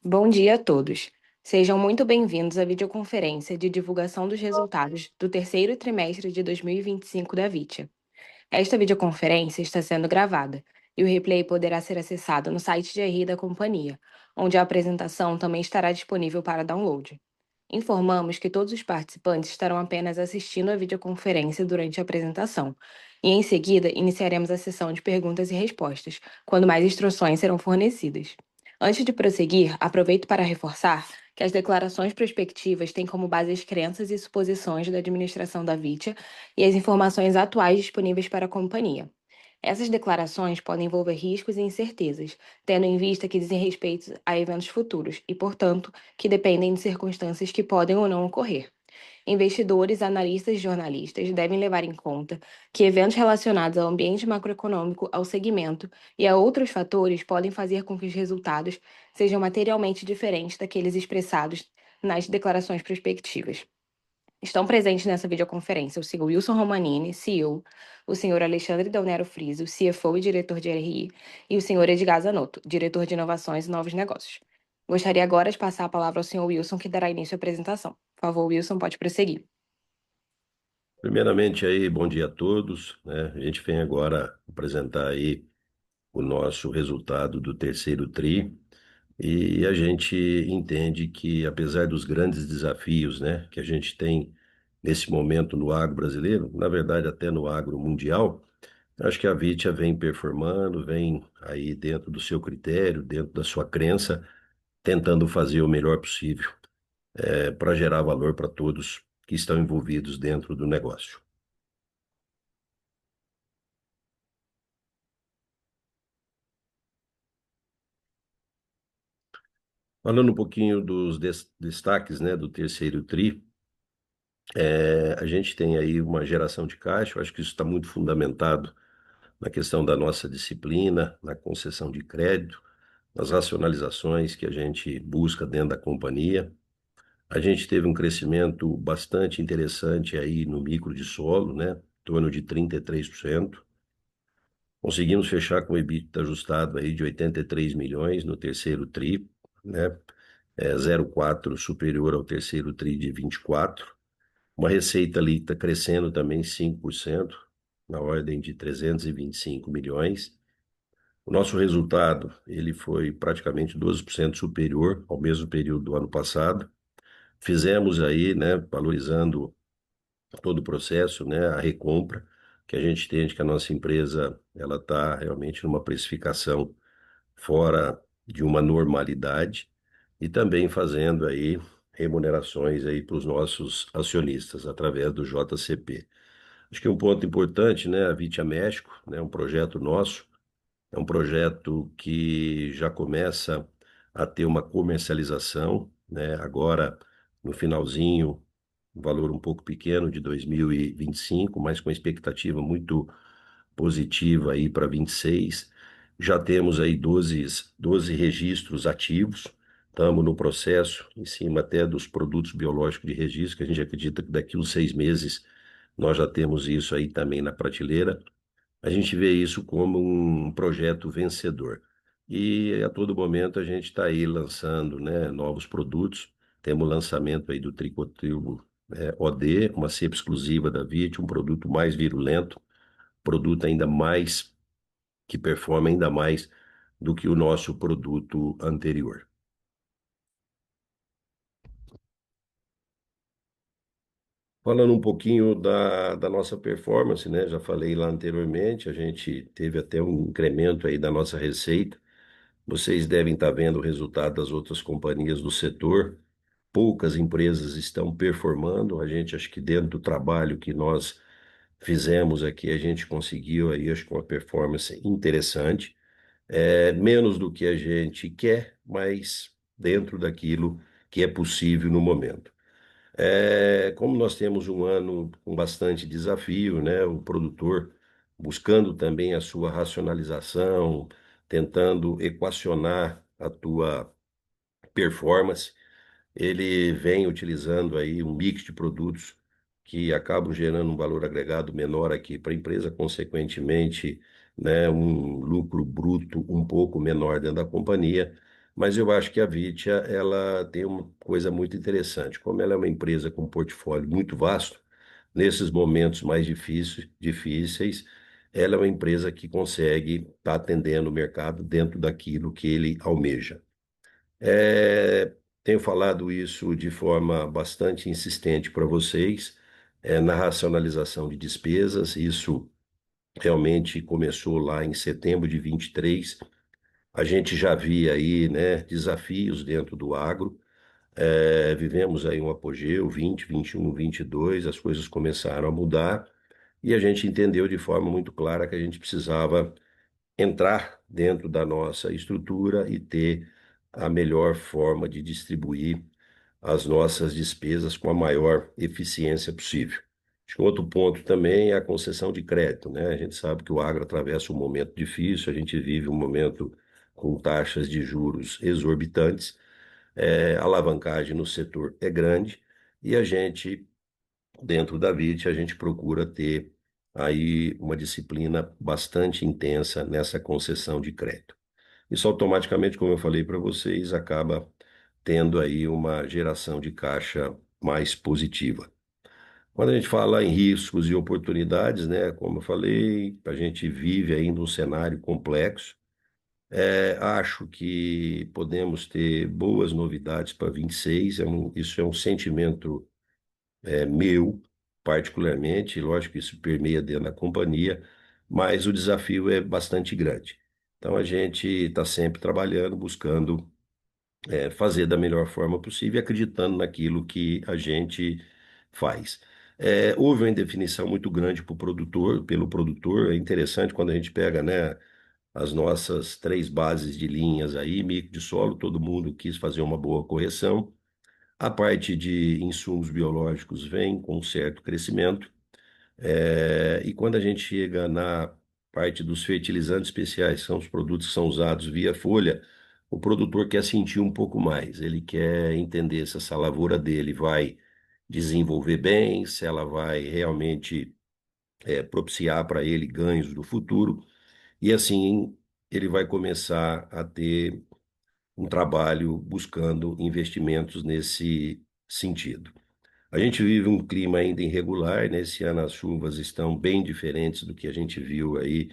Bom dia a todos. Sejam muito bem-vindos à videoconferência de divulgação dos resultados do terceiro trimestre de 2025 da Vitia. Esta videoconferência está sendo gravada e o replay poderá ser acessado no site de RI da companhia, onde a apresentação também estará disponível para download. Informamos que todos os participantes estarão apenas assistindo a videoconferência durante a apresentação, e em seguida iniciaremos a sessão de perguntas e respostas, quando mais instruções serão fornecidas. Antes de prosseguir, aproveito para reforçar que as declarações prospectivas têm como base as crenças e suposições da administração da Vitia e as informações atuais disponíveis para a companhia. Essas declarações podem envolver riscos e incertezas, tendo em vista que dizem respeito a eventos futuros e, portanto, que dependem de circunstâncias que podem ou não ocorrer. Investidores, analistas e jornalistas devem levar em conta que eventos relacionados ao ambiente macroeconômico, ao segmento e a outros fatores podem fazer com que os resultados sejam materialmente diferentes daqueles expressados nas declarações prospectivas. Estão presentes nessa videoconferência o senhor Wilson Romanini, CEO, o senhor Alexandre Del Nero Friso, CFO e diretor de RI, e o senhor Edgar Zanotto, diretor de Inovações e Novos Negócios. Gostaria agora de passar a palavra ao senhor Wilson, que dará início à apresentação. Por favor, Wilson, pode prosseguir. Primeiramente aí, bom dia a todos, né? A gente vem agora apresentar aí o nosso resultado do terceiro tri e a gente entende que apesar dos grandes desafios, né, que a gente tem nesse momento no agro brasileiro, na verdade até no agro mundial, acho que a Vitia vem performando, vem aí dentro do seu critério, dentro da sua crença, tentando fazer o melhor possível, para gerar valor para todos que estão envolvidos dentro do negócio. Falando um pouquinho dos destaques, né, do terceiro tri, a gente tem aí uma geração de caixa, eu acho que isso está muito fundamentado na questão da nossa disciplina, na concessão de crédito, nas racionalizações que a gente busca dentro da companhia. A gente teve um crescimento bastante interessante aí no micro de solo, né, em torno de 33%. Conseguimos fechar com o EBITDA ajustado aí de 83 milhões no terceiro tri, né? 0,4 superior ao terceiro tri de 24. Uma receita líquida crescendo também 5%, na ordem de 325 milhões. O nosso resultado, ele foi praticamente 12% superior ao mesmo período do ano passado. Fizemos aí, né, valorizando todo o processo, né, a recompra, que a gente entende que a nossa empresa, ela está realmente numa precificação fora de uma normalidade e também fazendo aí remunerações aí para os nossos acionistas através do JCP. Acho que um ponto importante, né, a Vitia México, né, um projeto nosso, é um projeto que já começa a ter uma comercialização, né, agora no finalzinho, um valor um pouco pequeno de 2025, mas com expectativa muito positiva aí para 26. Já temos aí 12 registros ativos. Estamos no processo, em cima até dos produtos biológicos de registro, que a gente acredita que daqui uns 6 meses nós já temos isso aí também na prateleira. A gente vê isso como um projeto vencedor. E a todo momento a gente está aí lançando, né, novos produtos. Temos o lançamento aí do Tricotil OD, uma cepa exclusiva da VIT, um produto mais virulento, produto ainda mais que performa ainda mais do que o nosso produto anterior. Falando um pouquinho da nossa performance, né? Já falei lá anteriormente, a gente teve até um incremento aí da nossa receita. Vocês devem estar vendo o resultado das outras companhias do setor. Poucas empresas estão performando. A gente, acho que dentro do trabalho que nós fizemos aqui, a gente conseguiu aí, acho que uma performance interessante. Menos do que a gente quer, mas dentro daquilo que é possível no momento. Como nós temos um ano com bastante desafio, né? O produtor buscando também a sua racionalização, tentando equacionar a tua performance, ele vem utilizando aí um mix de produtos que acabam gerando um valor agregado menor aqui para a empresa, consequentemente, né, um lucro bruto um pouco menor dentro da companhia, mas eu acho que a Vitia, ela tem uma coisa muito interessante. Como ela é uma empresa com um portfólio muito vasto, nesses momentos mais difíceis, ela é uma empresa que consegue estar atendendo o mercado dentro daquilo que ele almeja. É, tenho falado isso de forma bastante insistente para vocês, na racionalização de despesas. Isso realmente começou lá em setembro de 23. A gente já via aí, né, desafios dentro do agro. Vivemos aí um apogeu, 20, 21, 22, as coisas começaram a mudar e a gente entendeu de forma muito clara que a gente precisava entrar dentro da nossa estrutura e ter a melhor forma de distribuir as nossas despesas com a maior eficiência possível. Acho que um outro ponto também é a concessão de crédito, né? A gente sabe que o agro atravessa um momento difícil, a gente vive um momento com taxas de juros exorbitantes, a alavancagem no setor é grande e a gente, dentro da VIT, a gente procura ter aí uma disciplina bastante intensa nessa concessão de crédito. Isso automaticamente, como eu falei para vocês, acaba tendo aí uma geração de caixa mais positiva. Quando a gente fala em riscos e oportunidades, né, como eu falei, a gente vive ainda um cenário complexo. Acho que podemos ter boas novidades para 26. Isso é um sentimento meu, particularmente. Lógico que isso permeia dentro da companhia, mas o desafio é bastante grande. Então a gente está sempre trabalhando, buscando fazer da melhor forma possível, e acreditando naquilo que a gente faz. Houve uma indefinição muito grande pelo produtor. É interessante quando a gente pega, né, as nossas três bases de linhas aí, micro de solo, todo mundo quis fazer uma boa correção. A parte de insumos biológicos vem com um certo crescimento. E quando a gente chega na parte dos fertilizantes especiais, que são os produtos que são usados via folha, o produtor quer sentir um pouco mais. Ele quer entender se essa lavoura dele vai desenvolver bem, se ela vai realmente propiciar para ele ganhos do futuro. E assim ele vai começar a ter um trabalho buscando investimentos nesse sentido. A gente vive um clima ainda irregular, né? Esse ano as chuvas estão bem diferentes do que a gente viu aí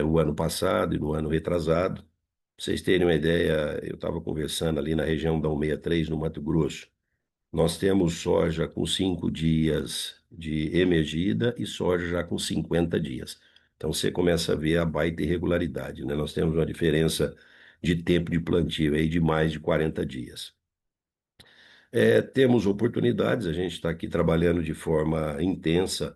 o ano passado e no ano retrasado. Pra vocês terem uma ideia, eu estava conversando ali na região da 163, no Mato Grosso. Nós temos soja com 5 dias de emergida e soja já com 50 dias. Então você começa a ver a baita irregularidade, né? Nós temos uma diferença de tempo de plantio aí de mais de 40 dias. Temos oportunidades, a gente está aqui trabalhando de forma intensa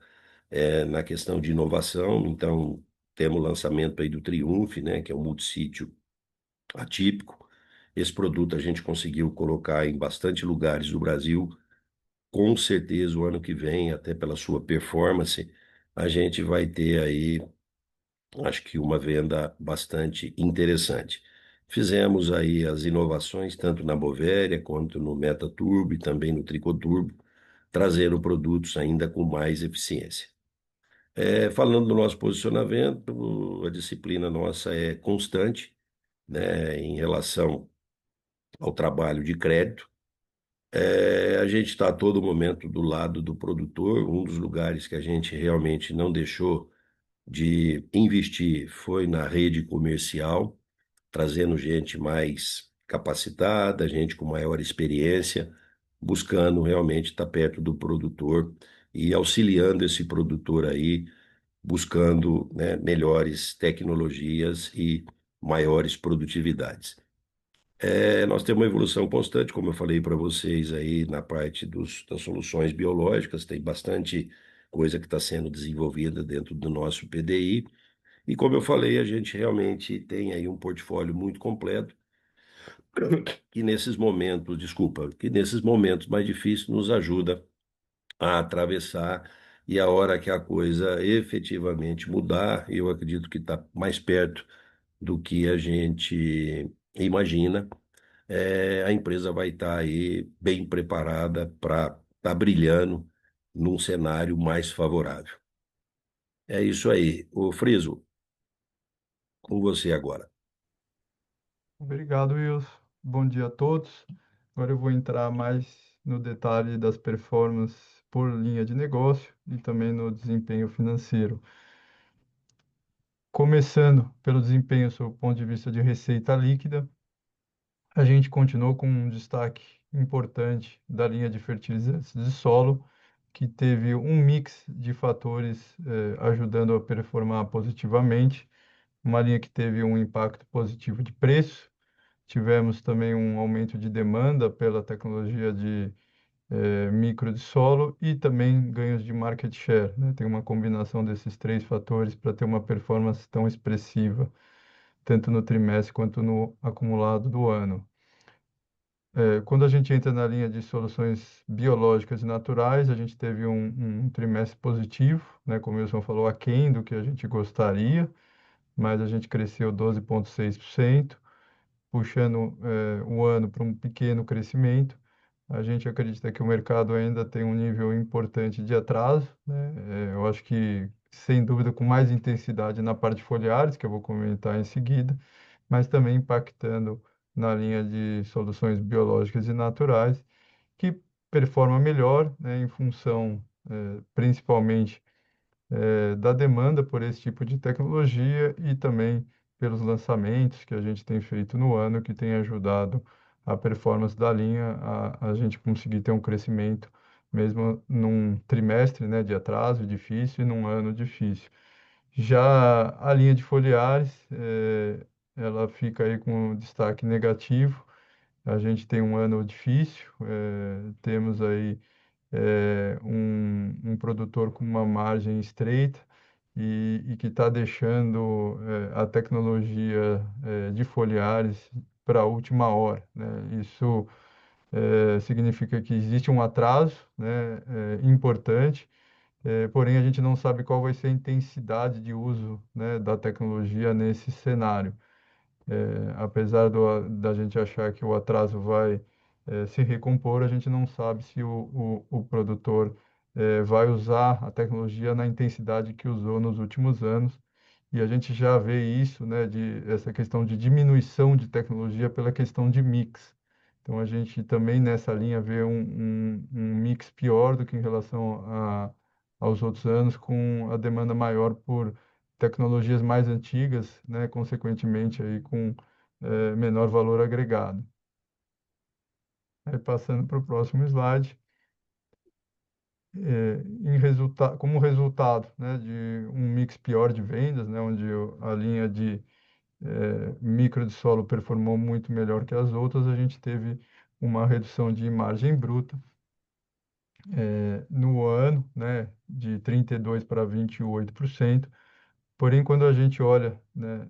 na questão de inovação, então temos o lançamento aí do Triumph, né, que é um multissítio atípico. Esse produto a gente conseguiu colocar em bastante lugares do Brasil. Com certeza o ano que vem, até pela sua performance, a gente vai ter aí, acho que uma venda bastante interessante. Fizemos aí as inovações tanto na Bovéria quanto no Metaturbo e também no Tricoturbo, trazendo produtos ainda com mais eficiência. Falando do nosso posicionamento, a disciplina nossa é constante, né, em relação ao trabalho de crédito. A gente está a todo momento do lado do produtor. Um dos lugares que a gente realmente não deixou de investir foi na rede comercial, trazendo gente mais capacitada, gente com maior experiência, buscando realmente estar perto do produtor e auxiliando esse produtor aí, buscando, né, melhores tecnologias e maiores produtividades. Nós temos uma evolução constante, como eu falei para vocês aí na parte das soluções biológicas, tem bastante coisa que está sendo desenvolvida dentro do nosso PDI. E como eu falei, a gente realmente tem aí um portfólio muito completo, que nesses momentos mais difíceis nos ajuda a atravessar, e a hora que a coisa efetivamente mudar, eu acredito que está mais perto do que a gente imagina. A empresa vai estar aí bem preparada para estar brilhando num cenário mais favorável. É isso aí. O Friso, com você agora. Obrigado, Wilson. Bom dia a todos. Agora eu vou entrar mais no detalhe das performances por linha de negócio e também no desempenho financeiro. Começando pelo desempenho sob o ponto de vista de receita líquida, a gente continuou com um destaque importante da linha de fertilizantes de solo, que teve um mix de fatores ajudando a performar positivamente. Uma linha que teve um impacto positivo de preço. Tivemos também um aumento de demanda pela tecnologia de micro de solo e também ganhos de market share, né? Tem uma combinação desses três fatores para ter uma performance tão expressiva, tanto no trimestre quanto no acumulado do ano. Quando a gente entra na linha de soluções biológicas e naturais, a gente teve um trimestre positivo, né? Como o Wilson falou, aquém do que a gente gostaria, mas a gente cresceu 12,6%, puxando o ano para um pequeno crescimento. A gente acredita que o mercado ainda tem um nível importante de atraso, né? Eu acho que, sem dúvida, com mais intensidade na parte de foliares, que eu vou comentar em seguida, mas também impactando na linha de soluções biológicas e naturais, que performa melhor, né, em função, principalmente da demanda por esse tipo de tecnologia e também pelos lançamentos que a gente tem feito no ano, que tem ajudado a performance da linha, a gente conseguir ter um crescimento mesmo num trimestre, né, de atraso difícil e num ano difícil. Já a linha de foliares, ela fica aí com um destaque negativo. A gente tem um ano difícil, temos aí um produtor com uma margem estreita e que está deixando a tecnologia de foliares para a última hora, né? Isso significa que existe um atraso, né, importante, porém a gente não sabe qual vai ser a intensidade de uso, né, da tecnologia nesse cenário. Apesar da gente achar que o atraso vai se recompor, a gente não sabe se o produtor vai usar a tecnologia na intensidade que usou nos últimos anos. E a gente já vê isso, né, essa questão de diminuição de tecnologia pela questão de mix. Então, a gente também nessa linha vê um mix pior do que em relação aos outros anos, com a demanda maior por tecnologias mais antigas, né, consequentemente aí com menor valor agregado. Aí passando para o próximo slide, como resultado, né, de um mix pior de vendas, né, onde a linha de micro de solo performou muito melhor que as outras, a gente teve uma redução de margem bruta no ano, né, de 32% para 28%. Porém, quando a gente olha, né,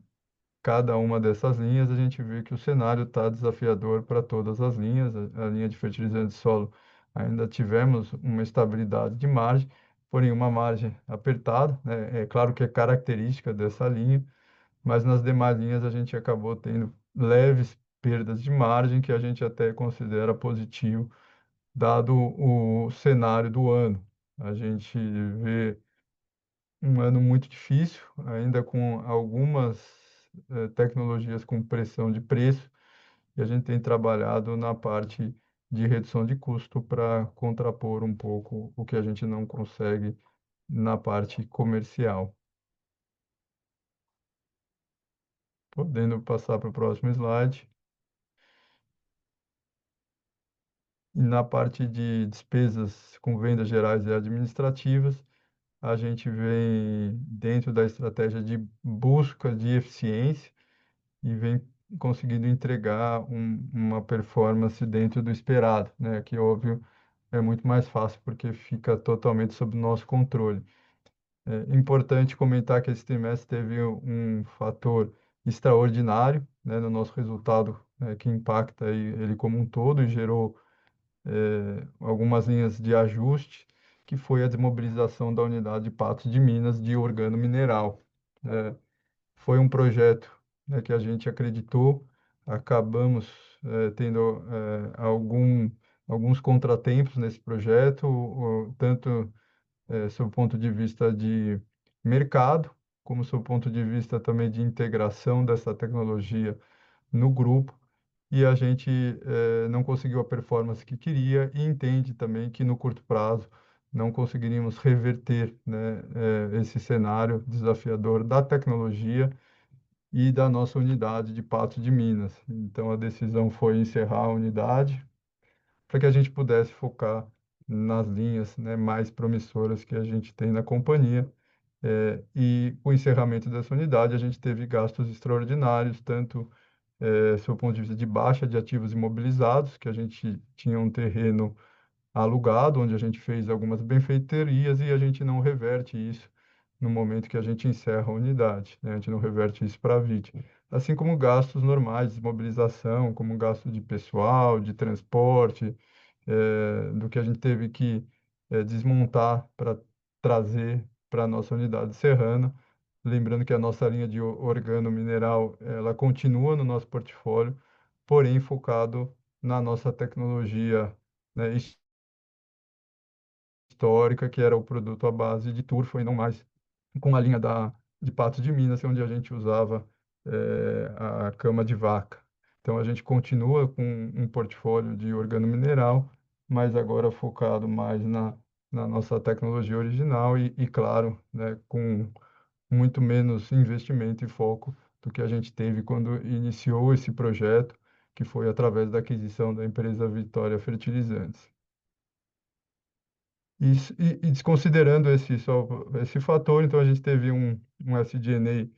cada uma dessas linhas, a gente vê que o cenário está desafiador para todas as linhas. A linha de fertilizante de solo ainda tivemos uma estabilidade de margem, porém uma margem apertada, né? É claro que é característica dessa linha, mas nas demais linhas a gente acabou tendo leves perdas de margem que a gente até considera positivo, dado o cenário do ano. A gente vê um ano muito difícil, ainda com algumas tecnologias com pressão de preço, e a gente tem trabalhado na parte de redução de custo para contrapor um pouco o que a gente não consegue na parte comercial. Podendo passar para o próximo slide. E na parte de despesas com vendas gerais e administrativas, a gente vem dentro da estratégia de busca de eficiência e vem conseguindo entregar uma performance dentro do esperado, né? Que, óbvio, é muito mais fácil porque fica totalmente sob nosso controle. É importante comentar que esse trimestre teve um fator extraordinário, né, no nosso resultado, né, que impacta aí ele como um todo e gerou algumas linhas de ajuste, que foi a desmobilização da unidade de Patos de Minas de organo mineral. É, Foi um projeto, né, que a gente acreditou, acabamos tendo alguns contratempos nesse projeto, tanto sob o ponto de vista de mercado, como sob o ponto de vista também de integração dessa tecnologia no grupo e a gente não conseguiu a performance que queria e entende também que no curto prazo não conseguiríamos reverter, né, esse cenário desafiador da tecnologia e da nossa unidade de Patos de Minas. Então a decisão foi encerrar a unidade para que a gente pudesse focar nas linhas, né, mais promissoras que a gente tem na companhia. E com o encerramento dessa unidade, a gente teve gastos extraordinários, tanto sob o ponto de vista de baixa de ativos imobilizados, que a gente tinha um terreno alugado, onde a gente fez algumas benfeitorias e a gente não reverte isso no momento que a gente encerra a unidade, né? A gente não reverte isso para a vítima. Assim como gastos normais de mobilização, como gasto de pessoal, de transporte, do que a gente teve que desmontar para trazer para a nossa unidade serrana. Lembrando que a nossa linha de organo mineral, ela continua no nosso portfólio, porém focado na nossa tecnologia, né, histórica, que era o produto à base de turfo e não mais com a linha de Patos de Minas, onde a gente usava a cama de vaca. Então, a gente continua com um portfólio de organomineral, mas agora focado mais na nossa tecnologia original e claro, né, com muito menos investimento e foco do que a gente teve quando iniciou esse projeto, que foi através da aquisição da empresa Vitória Fertilizantes. E desconsiderando esse fator, então a gente teve um SG&A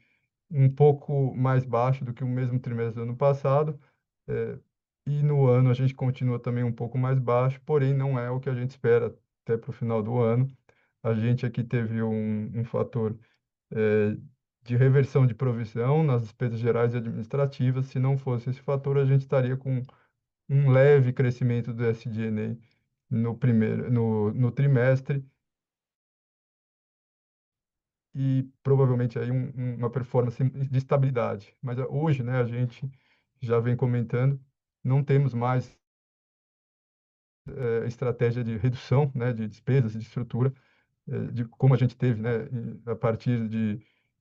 um pouco mais baixo do que o mesmo trimestre do ano passado, eh, e no ano a gente continua também um pouco mais baixo, porém não é o que a gente espera até para o final do ano. A gente aqui teve um fator eh, de reversão de provisão nas despesas gerais e administrativas. Se não fosse esse fator, a gente estaria com um leve crescimento do SG&A no trimestre e provavelmente aí uma performance de estabilidade. Mas hoje, né, a gente já vem comentando, não temos mais estratégia de redução, né, de despesas, de estrutura, de como a gente teve, né, a partir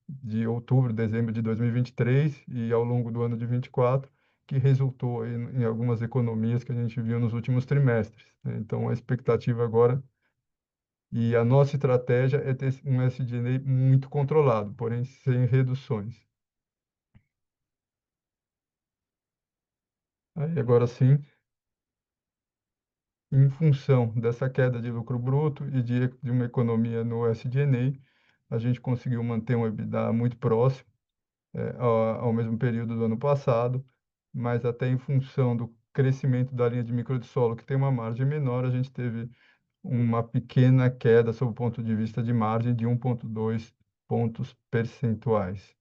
de outubro, dezembro de 2023 e ao longo do ano de 24, que resultou aí em algumas economias que a gente viu nos últimos trimestres, né? Então, a expectativa agora e a nossa estratégia é ter um SG&A muito controlado, porém sem reduções. Aí agora sim, em função dessa queda de lucro bruto e de uma economia no SG&A, a gente conseguiu manter um EBITDA muito próximo ao mesmo período do ano passado, mas até em função do crescimento da linha de micro de solo, que tem uma margem menor, a gente teve uma pequena queda sob o ponto de vista de margem de 1,2 pontos percentuais.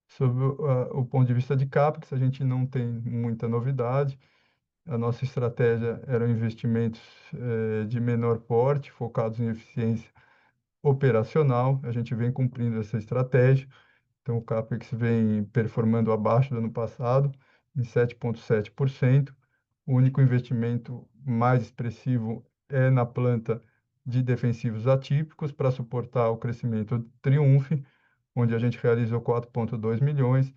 Sob o ponto de vista de CAPEX, a gente não tem muita novidade. A nossa estratégia eram investimentos de menor porte, focados em eficiência operacional. A gente vem cumprindo essa estratégia. Então, o CAPEX vem performando abaixo do ano passado, em 7,7%. O único investimento mais expressivo é na planta de defensivos atípicos para suportar o crescimento do Triumph, onde a gente realizou 4,2 milhões,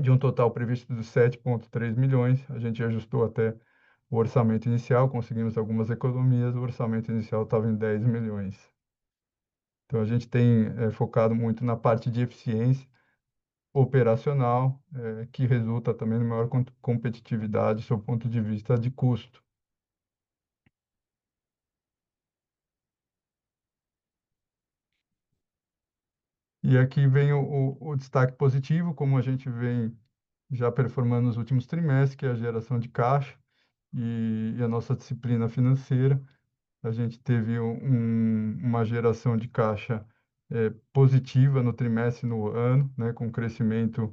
de um total previsto de 7,3 milhões. A gente ajustou até o orçamento inicial, conseguimos algumas economias, o orçamento inicial estava em 10 milhões. Então, a gente tem focado muito na parte de eficiência operacional, que resulta também em maior competitividade do ponto de vista de custo. E aqui vem o destaque positivo, como a gente vem já performando nos últimos trimestres, que é a geração de caixa e a nossa disciplina financeira. A gente teve uma geração de caixa positiva no trimestre e no ano, né, com crescimento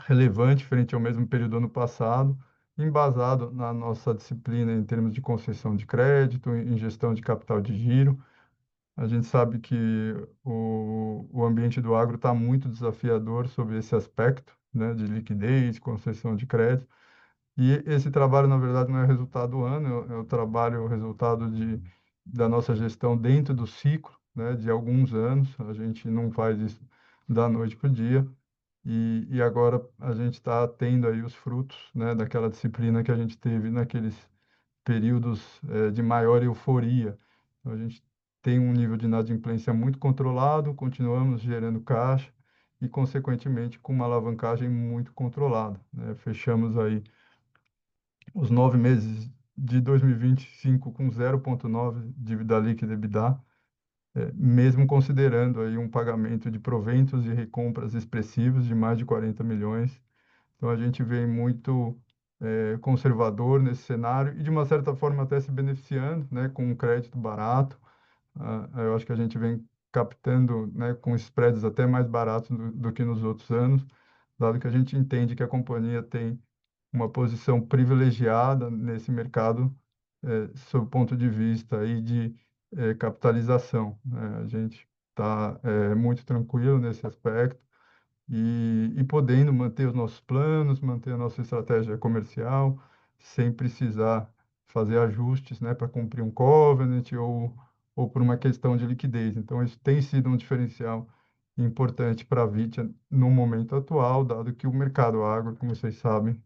relevante frente ao mesmo período do ano passado, embasado na nossa disciplina em termos de concessão de crédito, em gestão de capital de giro. A gente sabe que o ambiente do agro está muito desafiador sobre esse aspecto, né, de liquidez, concessão de crédito. E esse trabalho, na verdade, não é resultado do ano, é o trabalho, o resultado da nossa gestão dentro do ciclo, né, de alguns anos. A gente não faz isso da noite para o dia. E agora a gente está tendo aí os frutos, né, daquela disciplina que a gente teve naqueles períodos de maior euforia. Então, a gente tem um nível de inadimplência muito controlado, continuamos gerando caixa e, consequentemente, com uma alavancagem muito controlada, né? Fechamos aí os 9 meses de 2025 com 0,9 dívida líquida EBITDA, mesmo considerando aí um pagamento de proventos e recompras expressivos de mais de 40 milhões. Então, a gente vem muito conservador nesse cenário e, de uma certa forma, até se beneficiando, né, com um crédito barato. Eu acho que a gente vem captando, né, com spreads até mais baratos do que nos outros anos, dado que a gente entende que a companhia tem uma posição privilegiada nesse mercado, sob o ponto de vista aí de capitalização, né? A gente está muito tranquilo nesse aspecto e podendo manter os nossos planos, manter a nossa estratégia comercial, sem precisar fazer ajustes, né, para cumprir um covenant ou por uma questão de liquidez. Então, isso tem sido um diferencial importante para a Vitia no momento atual, dado que o mercado agro, como vocês sabem,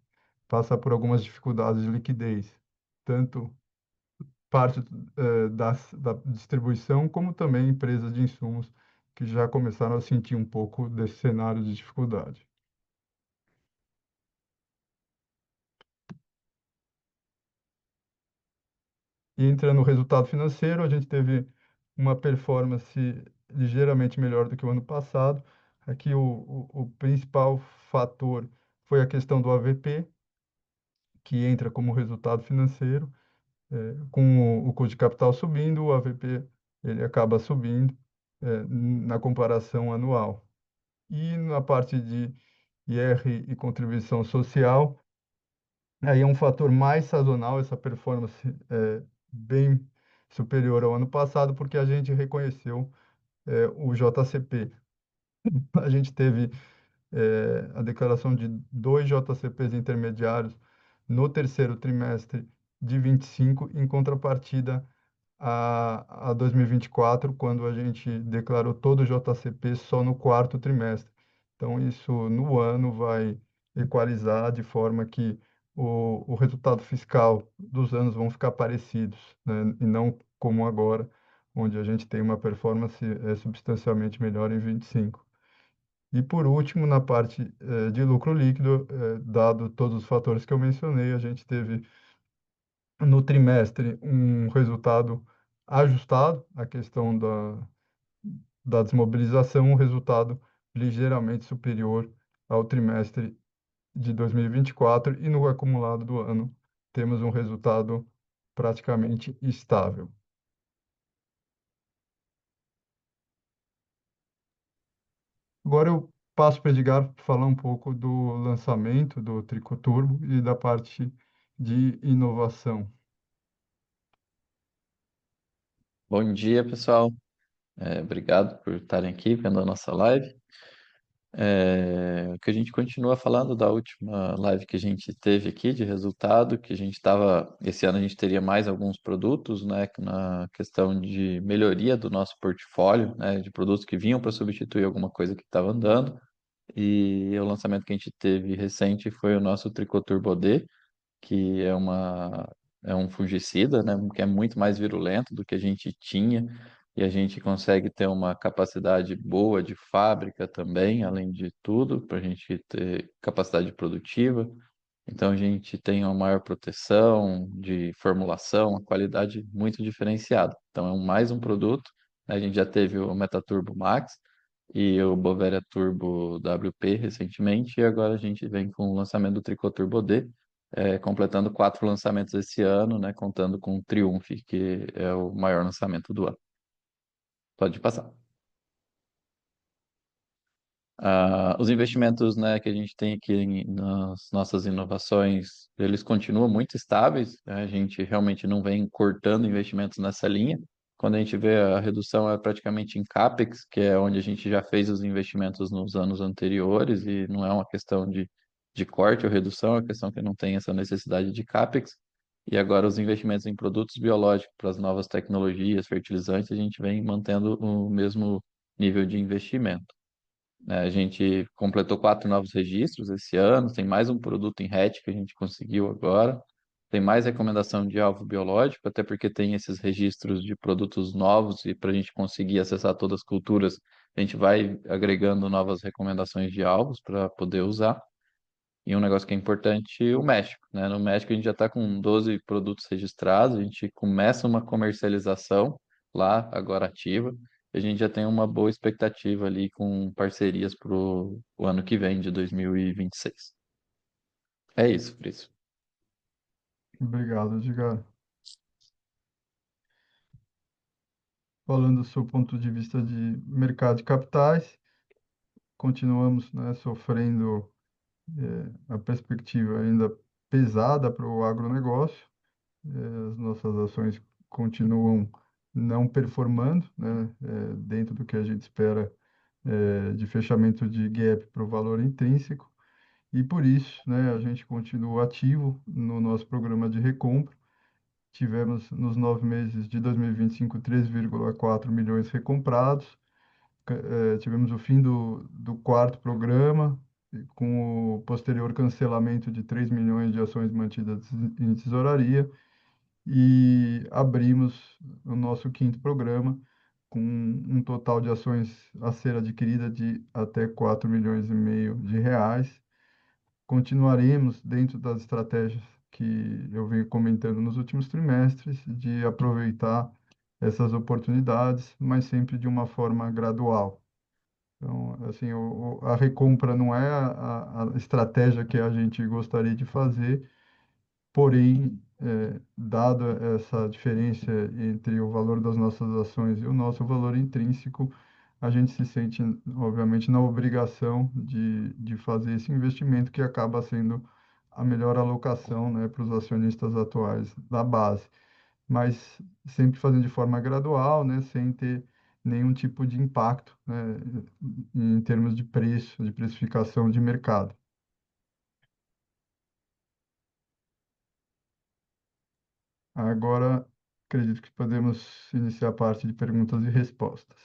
passa por algumas dificuldades de liquidez, tanto parte da distribuição, como também empresas de insumos que já começaram a sentir um pouco desse cenário de dificuldade. E entrando no resultado financeiro, a gente teve uma performance ligeiramente melhor do que o ano passado. Aqui o principal fator foi a questão do AVP, que entra como resultado financeiro. Com o custo de capital subindo, o AVP ele acaba subindo na comparação anual. E na parte de IR e contribuição social, aí é um fator mais sazonal, essa performance é bem superior ao ano passado, porque a gente reconheceu o JCP. A gente teve a declaração de dois JCPs intermediários no terceiro trimestre de 25, em contrapartida a 2024, quando a gente declarou todo o JCP só no quarto trimestre. Então, isso no ano vai equalizar de forma que o resultado fiscal dos anos vão ficar parecidos, né? E não como agora, onde a gente tem uma performance substancialmente melhor em 25. E por último, na parte de lucro líquido, dado todos os fatores que eu mencionei, a gente teve no trimestre um resultado ajustado, a questão da desmobilização, um resultado ligeiramente superior ao trimestre de 2024 e no acumulado do ano temos um resultado praticamente estável. Agora eu passo para o Edgar falar um pouco do lançamento do Tricoturbo e da parte de inovação. Bom dia, pessoal. Obrigado por estarem aqui vendo a nossa live. Que a gente continua falando da última live que a gente teve aqui de resultado, que a gente estava, esse ano a gente teria mais alguns produtos, né, na questão de melhoria do nosso portfólio, né, de produtos que vinham para substituir alguma coisa que estava andando. E o lançamento que a gente teve recente foi o nosso Tricoturbo D, que é um fungicida, né, que é muito mais virulento do que a gente tinha, e a gente consegue ter uma capacidade boa de fábrica também, além de tudo, para a gente ter capacidade produtiva. Então a gente tem uma maior proteção de formulação, uma qualidade muito diferenciada. Então é mais um produto, né. A gente já teve o Metaturbo Max e o Boveria Turbo WP recentemente, e agora a gente vem com o lançamento do Tricoturbo D, completando 4 lançamentos esse ano, né, contando com o Triumph, que é o maior lançamento do ano. Pode passar. Os investimentos, né, que a gente tem aqui nas nossas inovações, eles continuam muito estáveis, né? A gente realmente não vem cortando investimentos nessa linha. Quando a gente vê a redução é praticamente em CAPEX, que é onde a gente já fez os investimentos nos anos anteriores, e não é uma questão de corte ou redução, é uma questão que não tem essa necessidade de CAPEX. E agora os investimentos em produtos biológicos para as novas tecnologias, fertilizantes, a gente vem mantendo o mesmo nível de investimento. A gente completou 4 novos registros esse ano, tem mais um produto em RET que a gente conseguiu agora, tem mais recomendação de alvo biológico, até porque tem esses registros de produtos novos e para a gente conseguir acessar todas as culturas, a gente vai agregando novas recomendações de alvos para poder usar. E um negócio que é importante, o México, né? No México a gente já está com 12 produtos registrados, a gente começa uma comercialização lá, agora ativa, e a gente já tem uma boa expectativa ali com parcerias para o ano que vem, de 2026. É isso, Fris. Obrigado, Edgar. Falando do seu ponto de vista de mercado de capitais, continuamos, né, sofrendo a perspectiva ainda pesada para o agronegócio. As nossas ações continuam não performando, né, dentro do que a gente espera de fechamento de gap para o valor intrínseco. E por isso, né, a gente continua ativo no nosso programa de recompra. Tivemos nos 9 meses de 2025 3,4 milhões recomprados. Tivemos o fim do quarto programa, com o posterior cancelamento de 3 milhões de ações mantidas em tesouraria, e abrimos o nosso quinto programa, com um total de ações a ser adquirida de até 4,5 milhões de reais. Continuaremos dentro das estratégias que eu venho comentando nos últimos trimestres, de aproveitar essas oportunidades, mas sempre de uma forma gradual. Então, assim, a recompra não é a estratégia que a gente gostaria de fazer, porém, dado essa diferença entre o valor das nossas ações e o nosso valor intrínseco, a gente se sente, obviamente, na obrigação de fazer esse investimento, que acaba sendo a melhor alocação, né, para os acionistas atuais da base, mas sempre fazendo de forma gradual, né, sem ter nenhum tipo de impacto, né, em termos de preço, de precificação de mercado. Agora, acredito que podemos iniciar a parte de perguntas e respostas.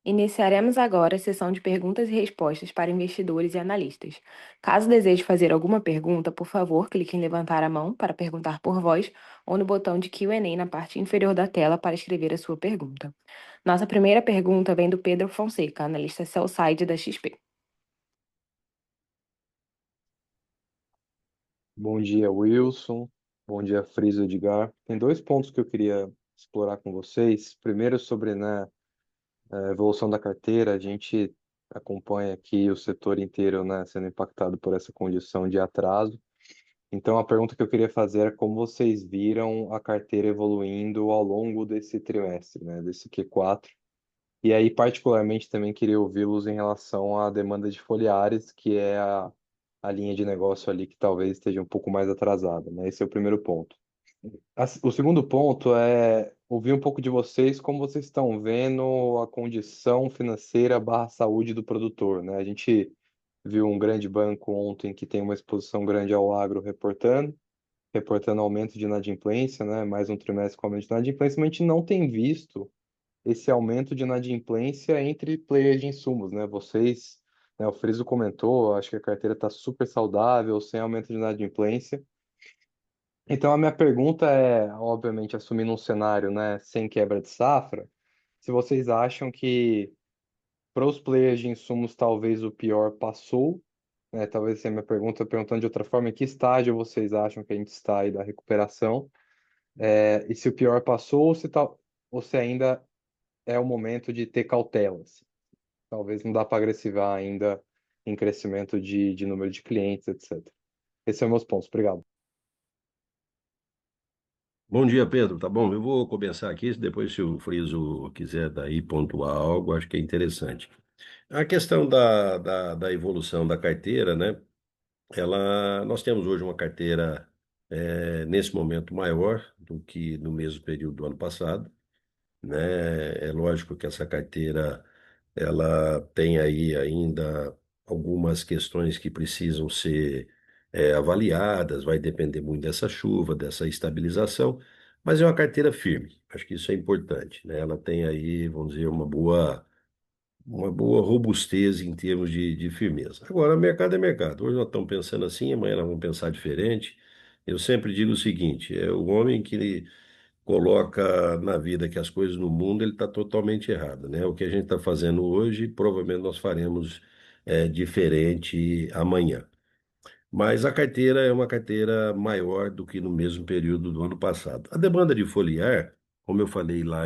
Iniciaremos agora a sessão de perguntas e respostas para investidores e analistas. Caso deseje fazer alguma pergunta, por favor, clique em levantar a mão para perguntar por voz ou no botão de Q&A na parte inferior da tela para escrever a sua pergunta. Nossa primeira pergunta vem do Pedro Fonseca, analista sell-side da XP. Bom dia, Wilson. Bom dia, Friso Edgar. Tem dois pontos que eu queria explorar com vocês. Primeiro, sobre, né, a evolução da carteira. A gente acompanha aqui o setor inteiro, né, sendo impactado por essa condição de atraso. Então, a pergunta que eu queria fazer é como vocês viram a carteira evoluindo ao longo desse trimestre, né, desse Q4. E aí, particularmente, também queria ouvi-los em relação à demanda de foliares, que é a linha de negócio ali que talvez esteja um pouco mais atrasada, né? Esse é o primeiro ponto. O segundo ponto é ouvir um pouco de vocês, como vocês estão vendo a condição financeira barra saúde do produtor, né? A gente viu um grande banco ontem que tem uma exposição grande ao agro reportando aumento de inadimplência, né? Mais um trimestre com aumento de inadimplência, mas a gente não tem visto esse aumento de inadimplência entre players de insumos, né? Vocês, né, o Friso comentou, acho que a carteira está super saudável, sem aumento de inadimplência. Então, a minha pergunta é, obviamente, assumindo um cenário, né, sem quebra de safra, se vocês acham que para os players de insumos talvez o pior passou, né? Talvez essa é a minha pergunta, perguntando de outra forma, em que estágio vocês acham que a gente está aí da recuperação? E se o pior passou, ou se ainda é o momento de ter cautelas? Talvez não dá para agressivar ainda em crescimento de número de clientes, etc. Esses são meus pontos. Obrigado. Bom dia, Pedro. Tá bom? Eu vou começar aqui, depois se o Friso quiser daí pontuar algo, acho que é interessante. A questão da evolução da carteira, né? Nós temos hoje uma carteira, nesse momento, maior do que no mesmo período do ano passado, né? É lógico que essa carteira, ela tem aí ainda algumas questões que precisam ser avaliadas, vai depender muito dessa chuva, dessa estabilização, mas é uma carteira firme. Acho que isso é importante, né? Ela tem aí, vamos dizer, uma boa robustez em termos de firmeza. Agora, mercado é mercado. Hoje nós estamos pensando assim, amanhã nós vamos pensar diferente. Eu sempre digo o seguinte: é o homem que ele coloca na vida que as coisas no mundo, ele está totalmente errado, né? O que a gente está fazendo hoje, provavelmente nós faremos diferente amanhã. Mas a carteira é uma carteira maior do que no mesmo período do ano passado. A demanda de foliar, como eu falei lá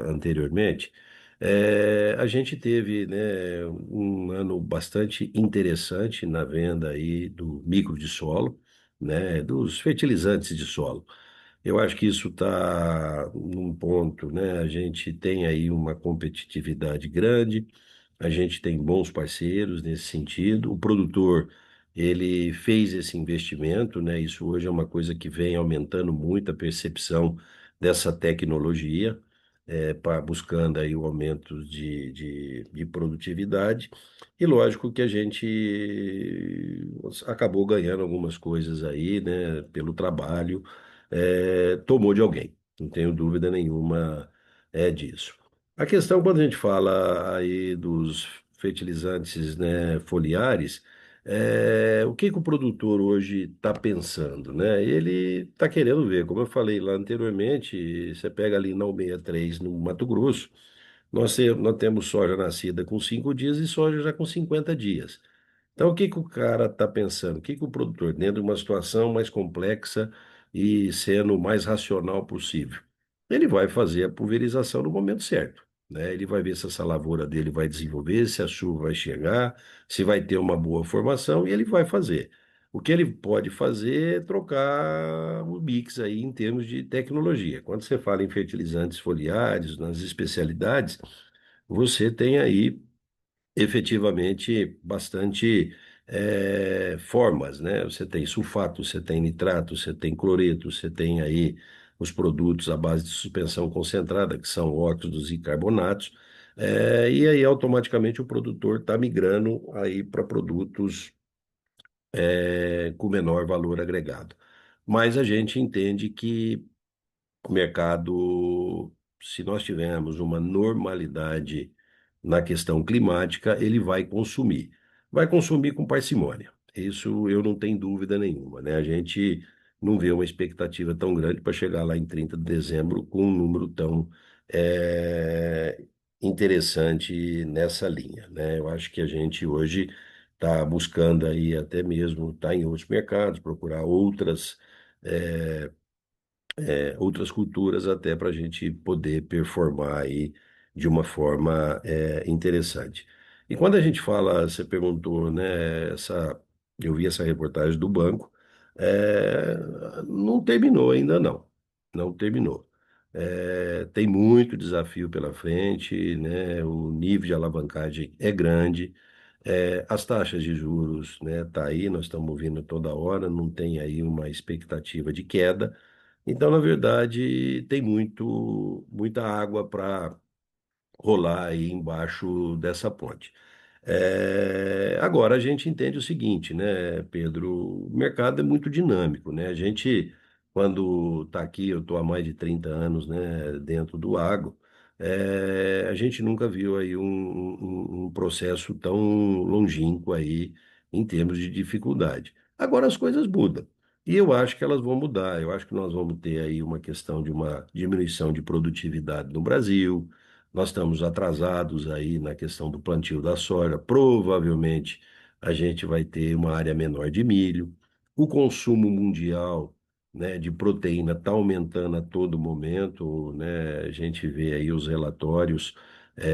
anteriormente, a gente teve, né, um ano bastante interessante na venda aí do micro de solo, né, dos fertilizantes de solo. Eu acho que isso está num ponto, né? A gente tem aí uma competitividade grande, a gente tem bons parceiros nesse sentido. O produtor, ele fez esse investimento, né? Isso hoje é uma coisa que vem aumentando muito a percepção dessa tecnologia, buscando aí o aumento de produtividade. E lógico que a gente acabou ganhando algumas coisas aí, né? Pelo trabalho tomou de alguém, não tenho dúvida nenhuma disso. A questão, quando a gente fala aí dos fertilizantes, né, foliares, o que que o produtor hoje está pensando, né? Ele está querendo ver, como eu falei lá anteriormente, você pega ali na 163 no Mato Grosso, nós temos soja nascida com 5 dias e soja já com 50 dias. Então, o que que o cara está pensando? O que que o produtor, dentro de uma situação mais complexa e sendo o mais racional possível, ele vai fazer a pulverização no momento certo, né? Ele vai ver se essa lavoura dele vai desenvolver, se a chuva vai chegar, se vai ter uma boa formação e ele vai fazer. O que ele pode fazer é trocar o mix aí em termos de tecnologia. Quando você fala em fertilizantes foliares, nas especialidades, você tem aí efetivamente bastante formas, né? Você tem sulfato, você tem nitrato, você tem cloreto, você tem aí os produtos à base de suspensão concentrada, que são óxidos e carbonatos, e aí automaticamente o produtor está migrando aí para produtos com menor valor agregado. Mas a gente entende que o mercado, se nós tivermos uma normalidade na questão climática, ele vai consumir. Vai consumir com parcimônia. Isso eu não tenho dúvida nenhuma, né? A gente não vê uma expectativa tão grande para chegar lá em 30 de dezembro com um número tão eh, interessante nessa linha, né? Eu acho que a gente hoje está buscando aí até mesmo estar em outros mercados, procurar outras culturas até para a gente poder performar aí de uma forma interessante. E quando a gente fala, você perguntou, né, eu vi essa reportagem do banco, não terminou ainda não, não terminou. Tem muito desafio pela frente, né, o nível de alavancagem é grande, as taxas de juros, né, tá aí, nós estamos ouvindo toda hora, não tem aí uma expectativa de queda, então, na verdade, tem muita água para rolar aí embaixo dessa ponte. Agora, a gente entende o seguinte, né, Pedro? O mercado é muito dinâmico, né? A gente, quando está aqui, eu estou há mais de 30 anos, né, dentro do agro, a gente nunca viu aí um processo tão longínquo aí em termos de dificuldade. Agora as coisas mudam. E eu acho que elas vão mudar. Eu acho que nós vamos ter aí uma questão de uma diminuição de produtividade no Brasil. Nós estamos atrasados aí na questão do plantio da soja. Provavelmente a gente vai ter uma área menor de milho. O consumo mundial, né, de proteína está aumentando a todo momento, né? A gente vê aí os relatórios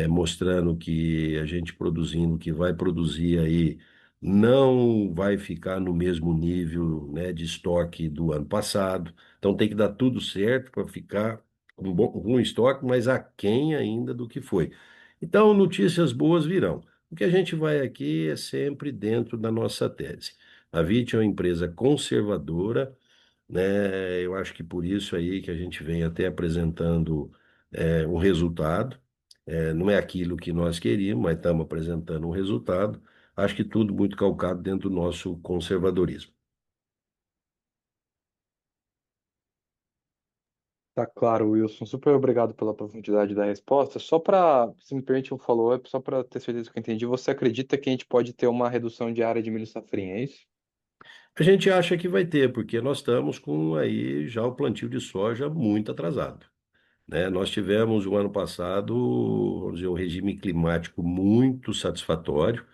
mostrando que a gente produzindo o que vai produzir aí não vai ficar no mesmo nível, né, de estoque do ano passado. Então tem que dar tudo certo para ficar com um estoque, mas aquém ainda do que foi. Então, notícias boas virão. O que a gente vai aqui é sempre dentro da nossa tese. A VIT é uma empresa conservadora, né? Eu acho que por isso aí que a gente vem até apresentando um resultado. Não é aquilo que nós queríamos, mas estamos apresentando um resultado. Acho que tudo muito calcado dentro do nosso conservadorismo. Tá claro, Wilson. Super obrigado pela profundidade da resposta. Só para, se me permite um follow-up, só para ter certeza que eu entendi, você acredita que a gente pode ter uma redução de área de milho safrinha, é isso? A gente acha que vai ter, porque nós estamos com aí já o plantio de soja muito atrasado, né? Nós tivemos o ano passado, vamos dizer, um regime climático muito satisfatório.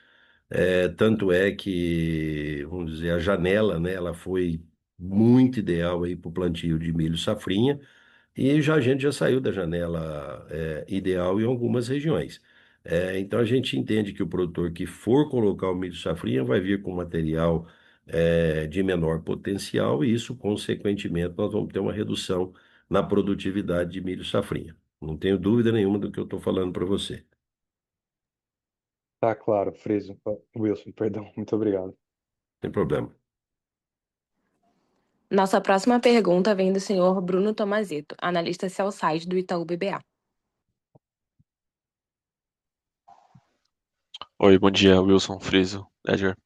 Tanto é que, vamos dizer, a janela, né, ela foi muito ideal aí para o plantio de milho safrinha, e já a gente já saiu da janela ideal em algumas regiões. Então a gente entende que o produtor que for colocar o milho safrinha vai vir com material de menor potencial, e isso, consequentemente, nós vamos ter uma redução na produtividade de milho safrinha. Não tenho dúvida nenhuma do que eu estou falando para você. Tá claro, Wilson, perdão. Muito obrigado. Sem problema. Nossa próxima pergunta vem do senhor Bruno Tomazetto, analista sell-side do Itaú BBA. Oi, bom dia, Wilson, Friso, Edgar.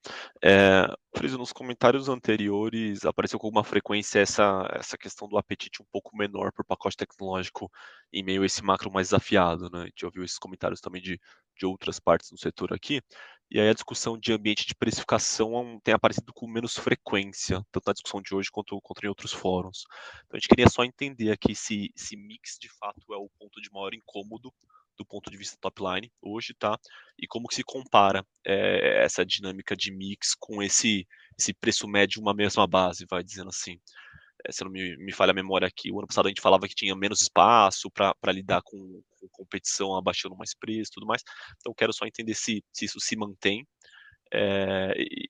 Friso, nos comentários anteriores apareceu com alguma frequência essa questão do apetite um pouco menor por pacote tecnológico em meio a esse macro mais desafiado, né? A gente ouviu esses comentários também de outras partes do setor aqui. E aí a discussão de ambiente de precificação tem aparecido com menos frequência, tanto na discussão de hoje quanto em outros fóruns. Então a gente queria só entender aqui se mix de fato é o ponto de maior incômodo do ponto de vista top line hoje, tá? E como que se compara essa dinâmica de mix com esse preço médio, uma mesma base, vai dizendo assim. Se não me falha a memória aqui, o ano passado a gente falava que tinha menos espaço para lidar com competição, abaixando mais preço e tudo mais. Então, quero só entender se isso se mantém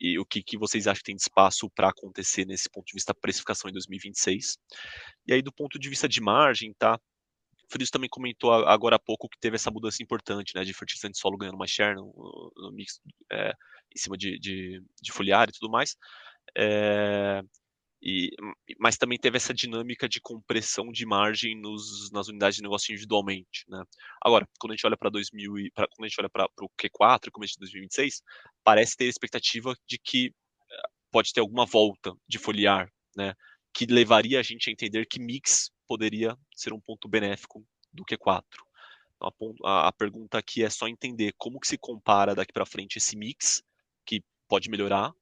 e o que vocês acham que tem de espaço para acontecer nesse ponto de vista precificação em 2026. E aí, do ponto de vista de margem, tá? O Feliz também comentou agora há pouco que teve essa mudança importante, né, de fertilizante de solo ganhando mais share no mix em cima de foliar e tudo mais. É, mas também teve essa dinâmica de compressão de margem nas unidades de negócio individualmente, né? Agora, quando a gente olha para quando a gente olha para o Q4, começo de 2026, parece ter a expectativa de que pode ter alguma volta de foliar, né? Que levaria a gente a entender que mix poderia ser um ponto benéfico do Q4. Então, a pergunta aqui é só entender como que se compara daqui para frente esse mix, que pode melhorar,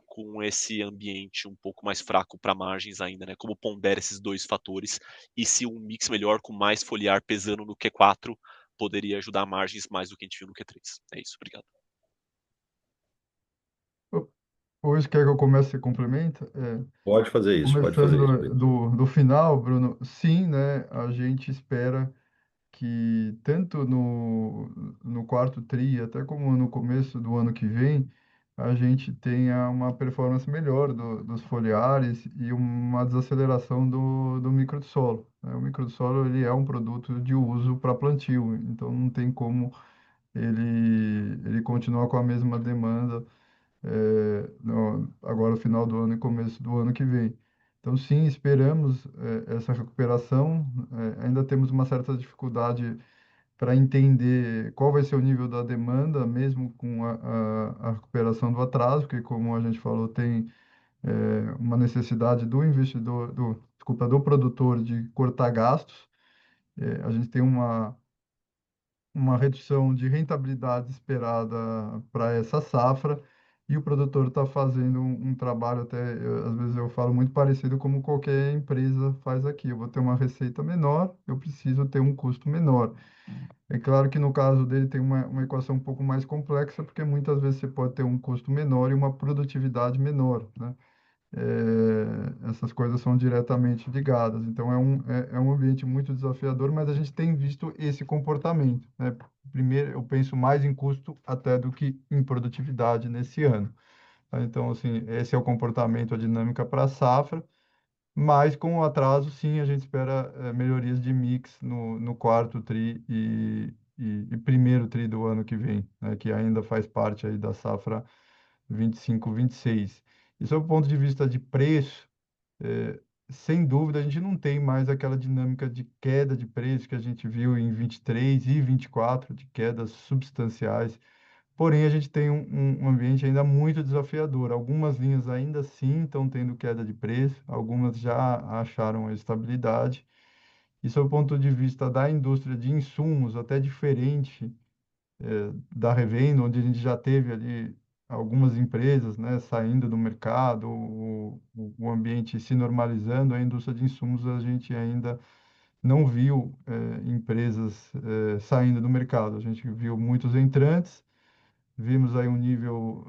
com esse ambiente um pouco mais fraco para margens ainda, né? Como pondera esses dois fatores e se um mix melhor com mais foliar pesando no Q4 poderia ajudar margens mais do que a gente viu no Q3. É isso, obrigado. Hoje quer que eu comece e complementa? Pode fazer isso, Começando Pedro. do final, Bruno, sim, né? A gente espera que tanto no quarto tri, até como no começo do ano que vem, a gente tenha uma performance melhor dos foliares e uma desaceleração do micro de solo, né? O micro de solo ele é um produto de uso para plantio, então não tem como ele continuar com a mesma demanda agora no final do ano e começo do ano que vem. Então, sim, esperamos essa recuperação. Ainda temos uma certa dificuldade para entender qual vai ser o nível da demanda, mesmo com a recuperação do atraso, que, como a gente falou, tem uma necessidade do investidor, desculpa, do produtor de cortar gastos. A gente tem uma redução de rentabilidade esperada para essa safra, e o produtor está fazendo um trabalho, às vezes eu falo, muito parecido como qualquer empresa faz aqui. Eu vou ter uma receita menor, eu preciso ter um custo menor. É claro que no caso dele tem uma equação um pouco mais complexa, porque muitas vezes você pode ter um custo menor e uma produtividade menor, né? Essas coisas são diretamente ligadas. Então, é um ambiente muito desafiador, mas a gente tem visto esse comportamento, né? Primeiro, eu penso mais em custo até do que em produtividade nesse ano, tá? Então, assim, esse é o comportamento, a dinâmica para a safra, mas com o atraso, sim, a gente espera melhorias de mix no quarto tri e primeiro tri do ano que vem, né? Que ainda faz parte aí da safra 25, 26. E sob o ponto de vista de preço, é, sem dúvida, a gente não tem mais aquela dinâmica de queda de preço que a gente viu em 23 e 24, de quedas substanciais. Porém, a gente tem um ambiente ainda muito desafiador. Algumas linhas ainda sim estão tendo queda de preço, algumas já acharam a estabilidade. E sob o ponto de vista da indústria de insumos, até diferente da revenda, onde a gente já teve ali algumas empresas, né, saindo do mercado, o ambiente se normalizando, a indústria de insumos a gente ainda não viu empresas saindo do mercado. A gente viu muitos entrantes, vimos aí um nível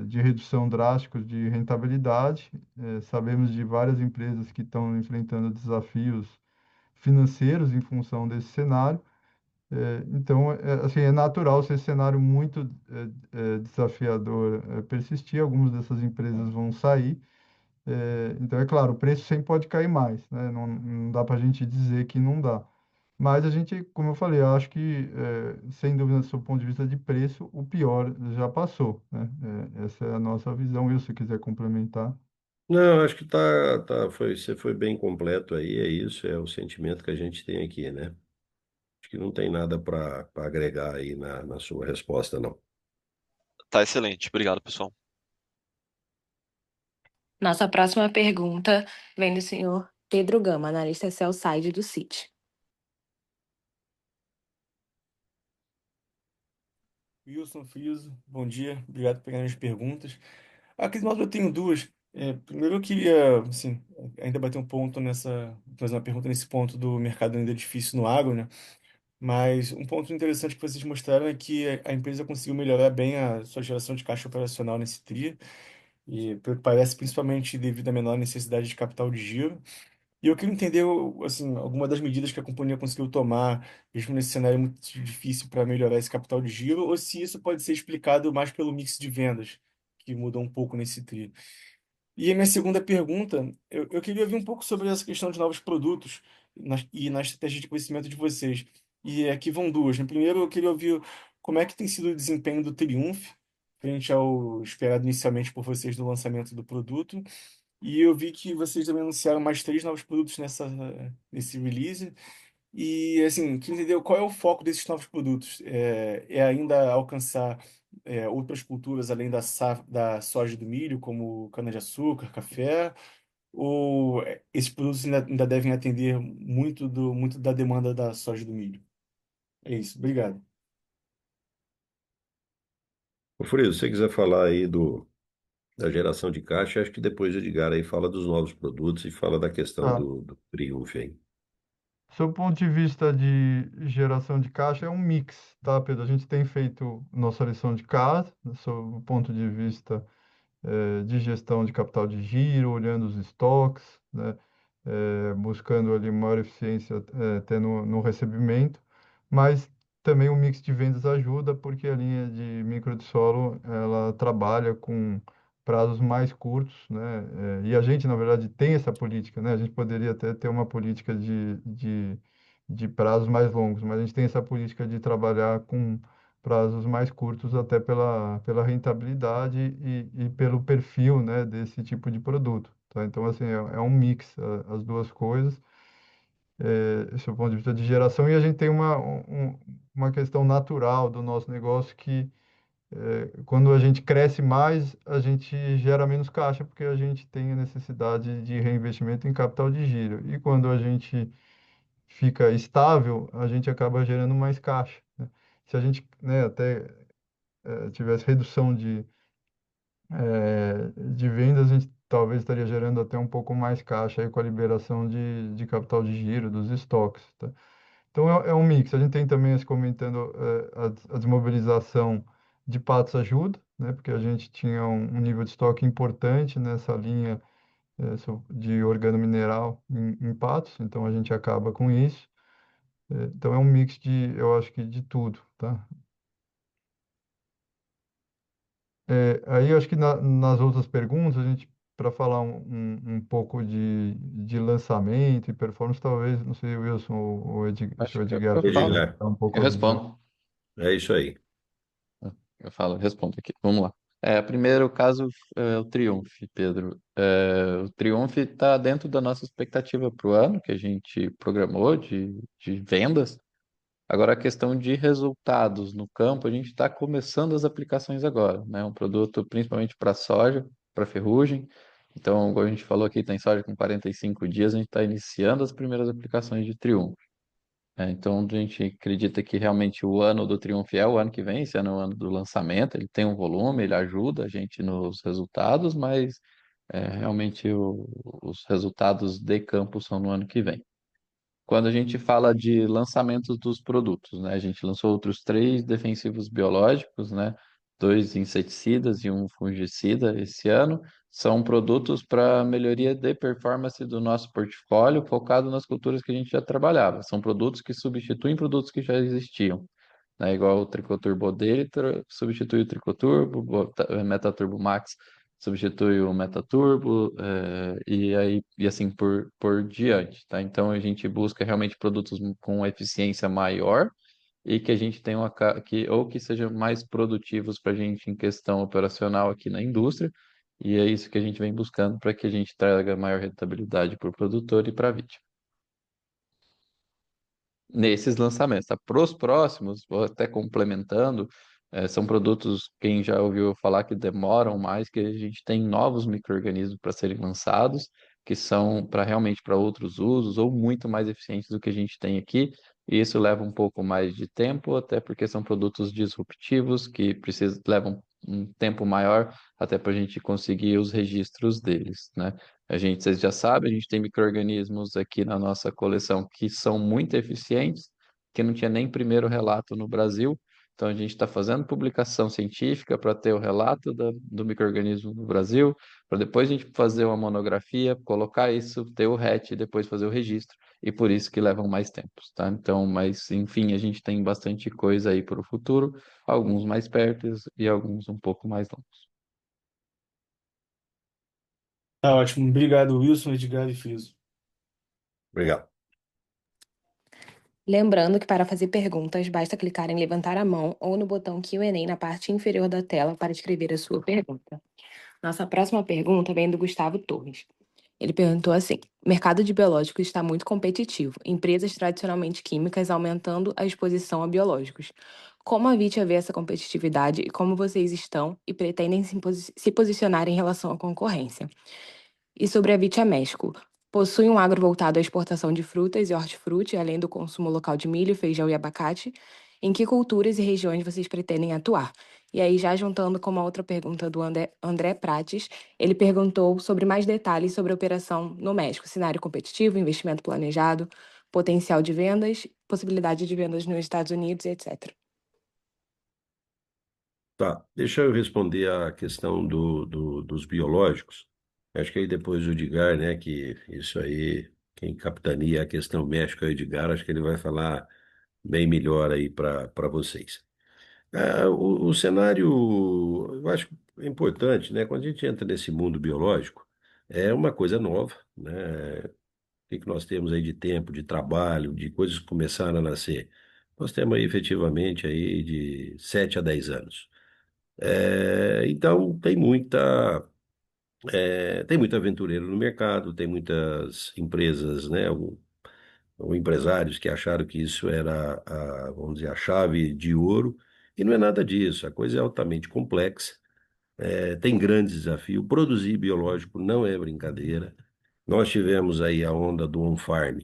de redução drástico de rentabilidade. Sabemos de várias empresas que estão enfrentando desafios financeiros em função desse cenário. Então, assim, é natural se esse cenário muito desafiador persistir, algumas dessas empresas vão sair. Então, é claro, o preço sempre pode cair mais, né? Não dá para a gente dizer que não dá. Mas a gente, como eu falei, eu acho que, sem dúvida, do ponto de vista de preço, o pior já passou, né? Essa é a nossa visão. Will, se quiser complementar. Não, acho que você foi bem completo aí, é isso, é o sentimento que a gente tem aqui, né? Acho que não tem nada para agregar aí na sua resposta, não. Tá excelente. Obrigado, pessoal. Nossa próxima pergunta vem do senhor Pedro Gama, analista sell-side do Citi. Wilson, Friso, bom dia, obrigado por pegar as perguntas. Aqui de modo eu tenho duas. Primeiro eu queria, assim, ainda bater um ponto fazer uma pergunta nesse ponto do mercado ainda difícil no agro, né? Mas um ponto interessante que vocês mostraram é que a empresa conseguiu melhorar bem a sua geração de caixa operacional nesse TRI, e pelo que parece principalmente devido à menor necessidade de capital de giro. E eu queria entender, assim, alguma das medidas que a companhia conseguiu tomar, mesmo nesse cenário muito difícil, para melhorar esse capital de giro, ou se isso pode ser explicado mais pelo mix de vendas, que mudou um pouco nesse tri. E a minha segunda pergunta, eu queria ouvir um pouco sobre essa questão de novos produtos e na estratégia de crescimento de vocês. E aqui vão duas, né? Primeiro, eu queria ouvir como é que tem sido o desempenho do Triumph, frente ao esperado inicialmente por vocês no lançamento do produto. E eu vi que vocês também anunciaram mais três novos produtos nesse release. E, assim, queria entender qual é o foco desses novos produtos. É ainda alcançar outras culturas além da soja e do milho, como cana-de-açúcar, café? Ou esses produtos ainda devem atender muito da demanda da soja e do milho? É isso, obrigado. Ô, Friso, se você quiser falar aí da geração de caixa, acho que depois o Edgar aí fala dos novos produtos e fala da questão Tá. do Triumph aí. Sob o ponto de vista de geração de caixa, é um mix, tá, Pedro? A gente tem feito nossa lição de casa, sob o ponto de vista de gestão de capital de giro, olhando os estoques, né, buscando ali maior eficiência até no recebimento, mas também o mix de vendas ajuda, porque a linha de micro de solo, ela trabalha com prazos mais curtos, né, e a gente, na verdade, tem essa política, né, a gente poderia até ter uma política de prazos mais longos, mas a gente tem essa política de trabalhar com prazos mais curtos, até pela rentabilidade e pelo perfil, né, desse tipo de produto. Tá? Então, assim, é um mix, as duas coisas, esse é o ponto de vista de geração, e a gente tem uma questão natural do nosso negócio que, quando a gente cresce mais, a gente gera menos caixa, porque a gente tem a necessidade de reinvestimento em capital de giro. E quando a gente fica estável, a gente acaba gerando mais caixa, né? Se a gente, né, até tivesse redução de vendas, a gente talvez estaria gerando até um pouco mais caixa aí com a liberação de capital de giro, dos estoques, tá? Então é um mix. A gente tem também, se comentando, a desmobilização de patos ajuda, né? Porque a gente tinha um nível de estoque importante nessa linha de organomineral em patos, então a gente acaba com isso. Então é um mix eu acho que de tudo, tá? Aí eu acho que nas outras perguntas, a gente, para falar um pouco de lançamento e performance, talvez, não sei, Wilson se Acho o que Edgar eu puder falo. Edgar, dar um pouco Eu a visão. respondo. é isso aí. Respondo aqui. Vamos lá. Primeiro o caso o Triumph, Pedro. O Triumph está dentro da nossa expectativa para o ano que a gente programou de vendas. Agora, a questão de resultados no campo, a gente está começando as aplicações agora, né? Um produto principalmente para soja, para ferrugem, Então, como a gente falou aqui, tem soja com 45 dias, a gente está iniciando as primeiras aplicações de Triunfo. Então, a gente acredita que realmente o ano do Triunfo é o ano que vem, esse ano é o ano do lançamento, ele tem um volume, ele ajuda a gente nos resultados, mas realmente os resultados de campo são no ano que vem. Quando a gente fala de lançamentos dos produtos, né? A gente lançou outros 3 defensivos biológicos, né? 2 inseticidas e um fungicida esse ano. São produtos para melhoria de performance do nosso portfólio, focado nas culturas que a gente já trabalhava. São produtos que substituem produtos que já existiam, né? Igual o Tricoturbo dele substitui o Tricoturbo, Metaturbo Max substitui o Metaturbo, e assim por diante, tá? Então a gente busca realmente produtos com eficiência maior e que a gente tenha ou que sejam mais produtivos para a gente em questão operacional aqui na indústria, e é isso que a gente vem buscando para que a gente traga maior rentabilidade para o produtor e para a vítima nesses lançamentos, tá? Para os próximos, vou até complementando, são produtos, quem já ouviu falar que demoram mais, que a gente tem novos micro-organismos para serem lançados, que são para realmente para outros usos, ou muito mais eficientes do que a gente tem aqui, e isso leva um pouco mais de tempo, até porque são produtos disruptivos, que levam um tempo maior, até para a gente conseguir os registros deles, né? Vocês já sabem, a gente tem micro-organismos aqui na nossa coleção que são muito eficientes, que não tinha nem primeiro relato no Brasil. Então, a gente está fazendo publicação científica para ter o relato do micro-organismo no Brasil, para depois a gente fazer uma monografia, colocar isso, ter o RET e depois fazer o registro. E por isso que levam mais tempos, tá? Então, mas enfim, a gente tem bastante coisa aí para o futuro, alguns mais perto e alguns um pouco mais longos. Tá ótimo. Obrigado, Wilson, Edgar e Friso. Obrigado. Lembrando que para fazer perguntas, basta clicar em levantar a mão ou no botão Q&A na parte inferior da tela para escrever a sua pergunta. Nossa próxima pergunta vem do Gustavo Torres. Ele perguntou assim: mercado de biológicos está muito competitivo, empresas tradicionalmente químicas aumentando a exposição a biológicos. Como a Vitia vê essa competitividade e como vocês estão e pretendem se posicionar em relação à concorrência? E sobre a Vitia México, possui um agro voltado à exportação de frutas e hortifruti, além do consumo local de milho, feijão e abacate. Em que culturas e regiões vocês pretendem atuar? E aí, já juntando com uma outra pergunta do André Prates, ele perguntou sobre mais detalhes sobre a operação no México, cenário competitivo, investimento planejado, potencial de vendas, possibilidade de vendas nos Estados Unidos, etc. Tá, deixa eu responder a questão dos biológicos. Acho que aí depois o Edgar, né, que isso aí, quem capitania a questão México é o Edgar, acho que ele vai falar bem melhor aí para vocês. O cenário, eu acho importante, né, quando a gente entra nesse mundo biológico, é uma coisa nova, né? O que que nós temos aí de tempo, de trabalho, de coisas que começaram a nascer? Nós temos aí efetivamente aí de 7 a 10 anos. Então tem muito aventureiro no mercado, tem muitas empresas, né, ou empresários que acharam que isso era vamos dizer, a chave de ouro, e não é nada disso. A coisa é altamente complexa, tem grandes desafios. Produzir biológico não é brincadeira. Nós tivemos aí a onda do on-farm,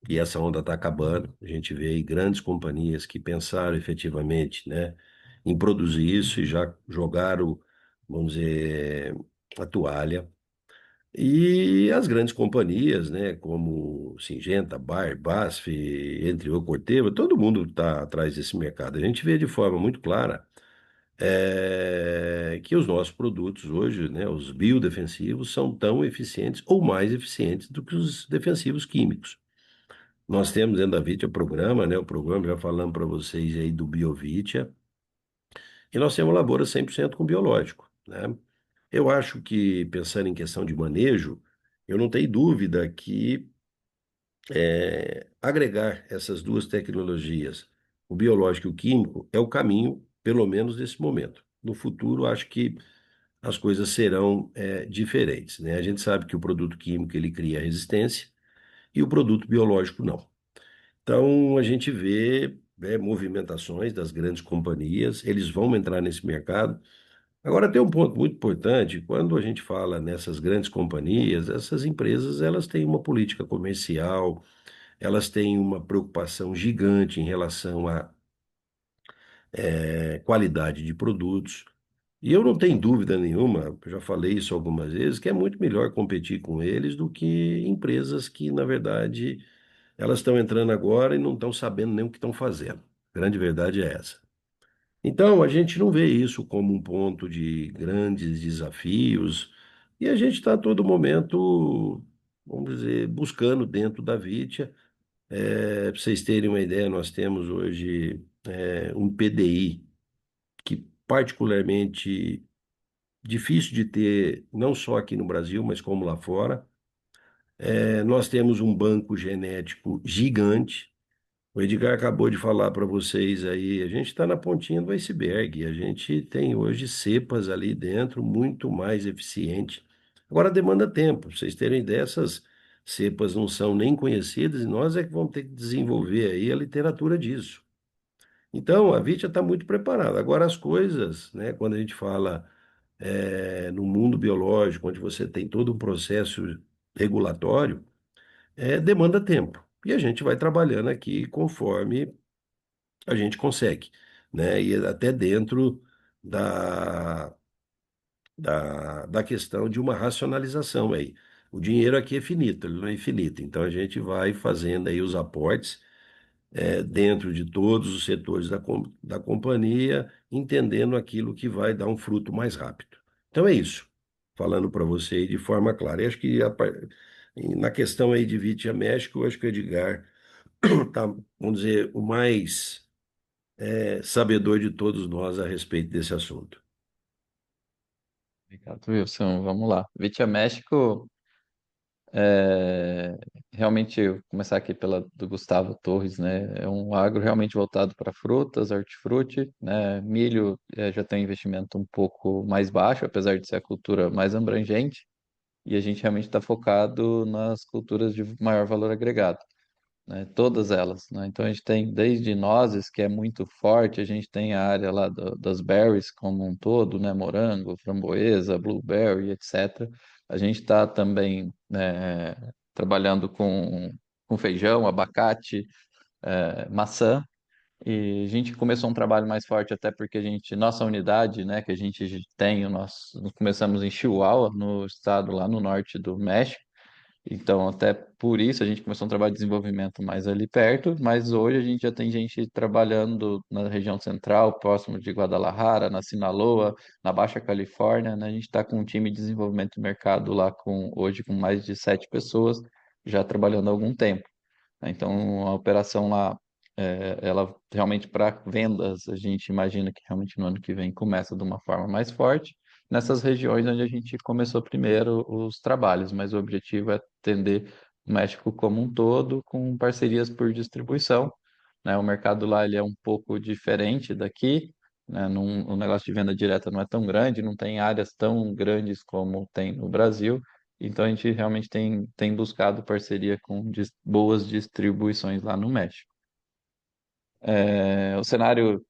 e essa onda está acabando. A gente vê aí grandes companhias que pensaram efetivamente, né, em produzir isso e já jogaram, vamos dizer, a toalha. E as grandes companhias, né, como Syngenta, Bayer, BASF, entre o Corteva, todo mundo está atrás desse mercado. A gente vê de forma muito clara que os nossos produtos hoje, né, os biodefensivos, são tão eficientes ou mais eficientes do que os defensivos químicos. Nós temos dentro da Vitia programa, né? O programa, já falamos para vocês aí do BioVitia, e nós temos lavoura 100% com biológico, né? Eu acho que, pensando em questão de manejo, eu não tenho dúvida que agregar essas duas tecnologias, o biológico e o químico, é o caminho, pelo menos nesse momento. No futuro, acho que as coisas serão diferentes, né? A gente sabe que o produto químico ele cria resistência e o produto biológico não. Então, a gente vê, né, movimentações das grandes companhias, eles vão entrar nesse mercado. Agora tem um ponto muito importante, quando a gente fala nessas grandes companhias, essas empresas elas têm uma política comercial, elas têm uma preocupação gigante em relação à qualidade de produtos. E eu não tenho dúvida nenhuma, eu já falei isso algumas vezes, que é muito melhor competir com eles do que empresas que, na verdade, elas estão entrando agora e não estão sabendo nem o que estão fazendo. A grande verdade é essa. Então, a gente não vê isso como um ponto de grandes desafios, e a gente está a todo momento, vamos dizer, buscando dentro da Vitia. Para vocês terem uma ideia, nós temos hoje um PDI que particularmente difícil de ter, não só aqui no Brasil, mas como lá fora. Nós temos um banco genético gigante. O Edgar acabou de falar para vocês aí, a gente está na pontinha do iceberg. A gente tem hoje cepas ali dentro muito mais eficiente. Agora demanda tempo. Pra vocês terem ideia, essas cepas não são nem conhecidas e nós é que vamos ter que desenvolver aí a literatura disso. Então, a Vitia está muito preparada. Agora, as coisas, né, quando a gente fala no mundo biológico, onde você tem todo um processo regulatório, demanda tempo. E a gente vai trabalhando aqui conforme a gente consegue, né? E até dentro da, da questão de uma racionalização aí. O dinheiro aqui é finito, ele não é infinito. Então, a gente vai fazendo aí os aportes dentro de todos os setores da companhia, entendendo aquilo que vai dar um fruto mais rápido. Então é isso, falando para você aí de forma clara. Eu acho que na questão aí de Vitia México, eu acho que o Edgar tá, vamos dizer, o mais sabedor de todos nós a respeito desse assunto. Obrigado, Wilson. Vamos lá. Vitia México, é, realmente, eu vou começar aqui pela do Gustavo Torres, né? É um agro realmente voltado para frutas, hortifruti, né? Milho já tem um investimento um pouco mais baixo, apesar de ser a cultura mais abrangente, e a gente realmente está focado nas culturas de maior valor agregado, né? Todas elas, né? Então a gente tem desde nozes, que é muito forte, a gente tem a área lá das berries como um todo, né? Morango, framboesa, blueberry, etc. A gente está também trabalhando com feijão, abacate, maçã. E a gente começou um trabalho mais forte até porque nossa unidade, né, que a gente tem, nós começamos em Chihuahua, no estado lá no norte do México. Então, até por isso, a gente começou um trabalho de desenvolvimento mais ali perto, mas hoje a gente já tem gente trabalhando na região central, próximo de Guadalajara, na Sinaloa, na Baixa Califórnia, né? A gente está com um time de desenvolvimento de mercado lá hoje com mais de 7 pessoas, já trabalhando há algum tempo, né? Então, a operação lá, ela realmente para vendas, a gente imagina que realmente no ano que vem começa de uma forma mais forte, nessas regiões onde a gente começou primeiro os trabalhos, mas o objetivo é atender o México como um todo, com parcerias por distribuição, né? O mercado lá ele é um pouco diferente daqui, né? O negócio de venda direta não é tão grande, não tem áreas tão grandes como tem no Brasil, então a gente realmente tem buscado parceria com boas distribuições lá no México. O cenário,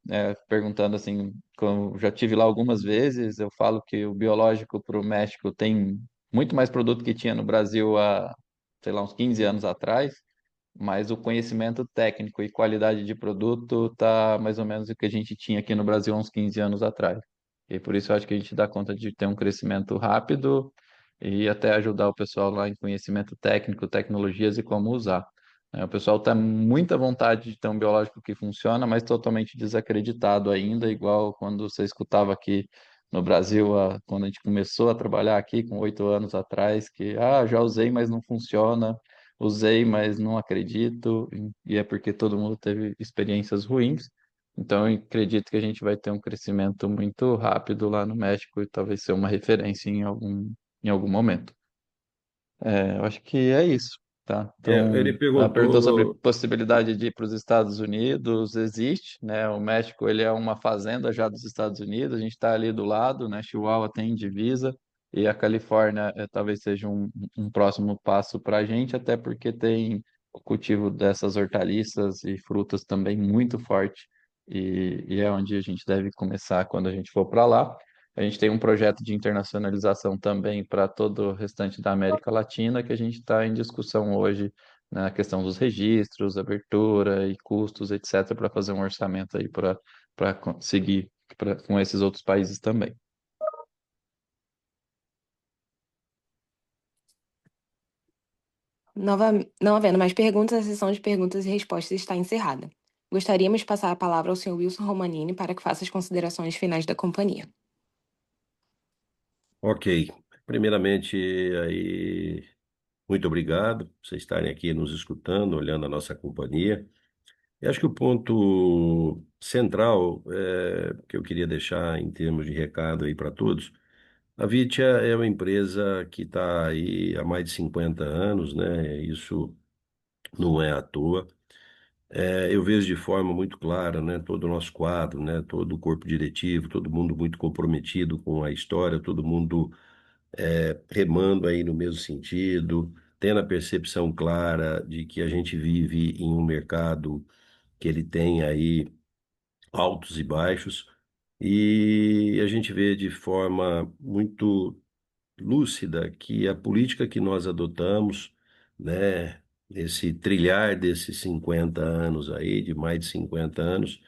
perguntando assim, como já tive lá algumas vezes, eu falo que o biológico para o México tem muito mais produto que tinha no Brasil há, sei lá, uns 15 anos atrás, mas o conhecimento técnico e qualidade de produto tá mais ou menos o que a gente tinha aqui no Brasil há uns 15 anos atrás. E por isso eu acho que a gente dá conta de ter um crescimento rápido e até ajudar o pessoal lá em conhecimento técnico, tecnologias e como usar. O pessoal está muita vontade de ter um biológico que funciona, mas totalmente desacreditado ainda, igual quando você escutava aqui no Brasil, quando a gente começou a trabalhar aqui com 8 anos atrás, que já usei, mas não funciona, usei, mas não acredito, e é porque todo mundo teve experiências ruins. Então, eu acredito que a gente vai ter um crescimento muito rápido lá no México e talvez ser uma referência em algum momento. Eu acho que é isso, tá? Ele Então, ela perguntou sobre perguntou. possibilidade de ir para os Estados Unidos, existe, né? O México, ele é uma fazenda já dos Estados Unidos, a gente está ali do lado, né? Chihuahua tem divisa, e a Califórnia talvez seja um próximo passo para a gente, até porque tem o cultivo dessas hortaliças e frutas também muito forte, e é onde a gente deve começar quando a gente for para lá. A gente tem um projeto de internacionalização também para todo o restante da América Latina, que a gente está em discussão hoje na questão dos registros, abertura e custos, etc., para fazer um orçamento aí para conseguir com esses outros países também. Não havendo mais perguntas, a sessão de perguntas e respostas está encerrada. Gostaríamos de passar a palavra ao Sr. Wilson Romanini para que faça as considerações finais da companhia. Ok. Primeiramente, aí, muito obrigado por vocês estarem aqui nos escutando, olhando a nossa companhia. Eu acho que o ponto central que eu queria deixar em termos de recado aí para todos, a Vitia é uma empresa que está aí há mais de 50 anos, né? Isso não é à toa. Eu vejo de forma muito clara, né, todo o nosso quadro, né, todo o corpo diretivo, todo mundo muito comprometido com a história, todo mundo remando aí no mesmo sentido, tendo a percepção clara de que a gente vive em um mercado que ele tem aí altos e baixos, e a gente vê de forma muito lúcida que a política que nós adotamos, né, esse trilhar desses 50 anos aí, de mais de 50 anos,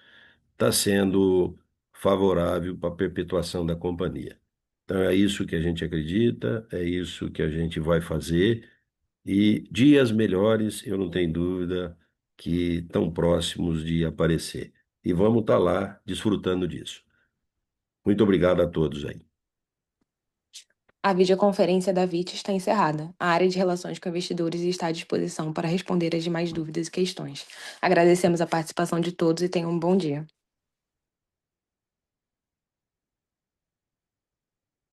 está sendo favorável para a perpetuação da companhia. Então é isso que a gente acredita, é isso que a gente vai fazer, e dias melhores, eu não tenho dúvida, que estão próximos de aparecer. E vamos estar lá desfrutando disso. Muito obrigado a todos aí. A videoconferência da VIT está encerrada. A área de relações com investidores está à disposição para responder as demais dúvidas e questões. Agradecemos a participação de todos e tenham um bom dia.